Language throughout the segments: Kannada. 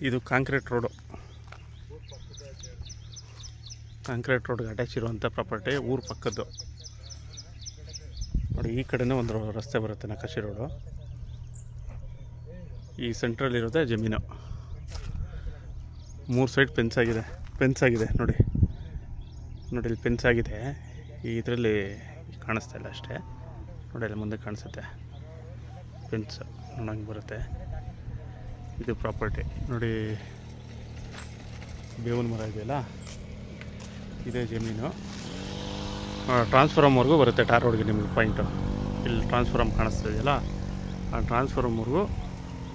ಇದು ಕಾಂಕ್ರೀಟ್ ರೋಡು, ಕಾಂಕ್ರೀಟ್ ರೋಡ್ಗೆ ಅಟ್ಯಾಚ್ ಇರುವಂಥ ಪ್ರಾಪರ್ಟಿ, ಊರು ಪಕ್ಕದ್ದು ನೋಡಿ. ಈ ಕಡೆನೇ ಒಂದು ರಸ್ತೆ ಬರುತ್ತೆ, ನಕಾಶಿ ರೋಡು. ಈ ಸೆಂಟ್ರಲ್ಲಿ ಇರೋದೇ ಜಮೀನು. 3 ಸೈಡ್ ಫೆನ್ಸ್ ಆಗಿದೆ ನೋಡಿ. ಇಲ್ಲಿ ಫೆನ್ಸ್ ಆಗಿದೆ. ಇದರಲ್ಲಿ ಕಾಣಿಸ್ತಾ ಇಲ್ಲ ಅಷ್ಟೇ. ನೋಡಿ ಅಲ್ಲಿ ಮುಂದೆ ಕಾಣಿಸುತ್ತೆ ಫೆನ್ಸ್, ನೋಡಂಗೆ ಬರುತ್ತೆ. ಇದು ಪ್ರಾಪರ್ಟಿ ನೋಡಿ. ಬೇವಿನ ಮರ ಇದೆಯಲ್ಲ, ಇದೇ ಜಮೀನು. ಟ್ರಾನ್ಸ್ಫಾರಮ್ವರೆಗೂ ಬರುತ್ತೆ ಟಾರ್ ರೋಡ್ಗೆ. ನಿಮಗೆ ಪಾಯಿಂಟು ಇಲ್ಲಿ ಟ್ರಾನ್ಸ್ಫಾರಮ್ ಕಾಣಿಸ್ತಾ ಇದೆಯಲ್ಲ, ಆ ಟ್ರಾನ್ಸ್ಫಾರಮ್ವರೆಗೂ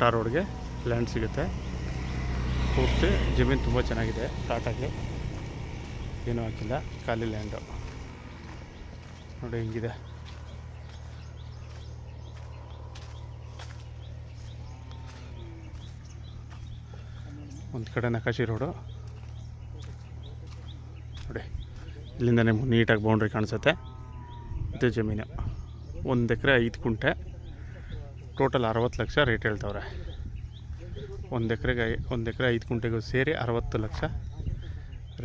ಟಾರ್ ರೋಡ್ಗೆ ಲ್ಯಾಂಡ್ ಸಿಗುತ್ತೆ. ಪೂರ್ತಿ ಜಮೀನು ತುಂಬ ಚೆನ್ನಾಗಿದೆ. ಫ್ಲಾಟಾಗಿ ಏನೂ ಹಾಕಿಲ್ಲ, ಖಾಲಿ ಲ್ಯಾಂಡು ನೋಡಿ ಹಿಂಗಿದೆ. ಒಂದು ಕಡೆ ನಕಾಶಿ ರೋಡು ನೋಡಿ. ಇಲ್ಲಿಂದ ನಿಮ್ಗೆ ನೀಟಾಗಿ ಬೌಂಡ್ರಿ ಕಾಣಿಸುತ್ತೆ. ಇದು ಜಮೀನು 1 ಎಕರೆ 5 ಗುಂಟೆ. ಟೋಟಲ್ 60 ಲಕ್ಷ ರೇಟ್ ಹೇಳ್ತವ್ರೆ. 1 ಎಕರೆ 5 ಗುಂಟೆಗೂ ಸೇರಿ 60 ಲಕ್ಷ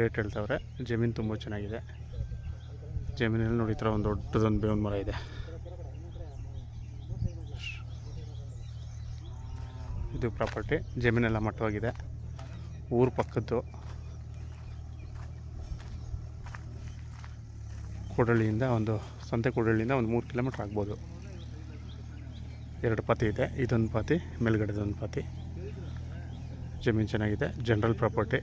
ರೇಟ್ ಹೇಳ್ತವ್ರೆ. ಜಮೀನು ತುಂಬ ಚೆನ್ನಾಗಿದೆ. ಜಮೀನಲ್ಲಿ ನೋಡಿ ಈ ಥರ ಒಂದು ದೊಡ್ಡದೊಂದು ಬೇವಿನ ಮರ ಇದೆ. ಇದು ಪ್ರಾಪರ್ಟಿ. ಜಮೀನೆಲ್ಲ ಮಟ್ಟವಾಗಿದೆ. ಊರು ಪಕ್ಕದ್ದು. ಕೂಡಳ್ಳಿಯಿಂದ ಸಂತೆ ಕೂಡಳ್ಳಿಯಿಂದ ಒಂದು 3 ಕಿಲೋಮೀಟ್ರ್ ಆಗ್ಬೋದು. 2 ಪಾತಿ ಇದೆ. ಇದೊಂದು ಪಾತಿ, ಮೇಲ್ಗಡೆದೊಂದು ಪಾತಿ. ಜಮೀನು ಚೆನ್ನಾಗಿದೆ. General property.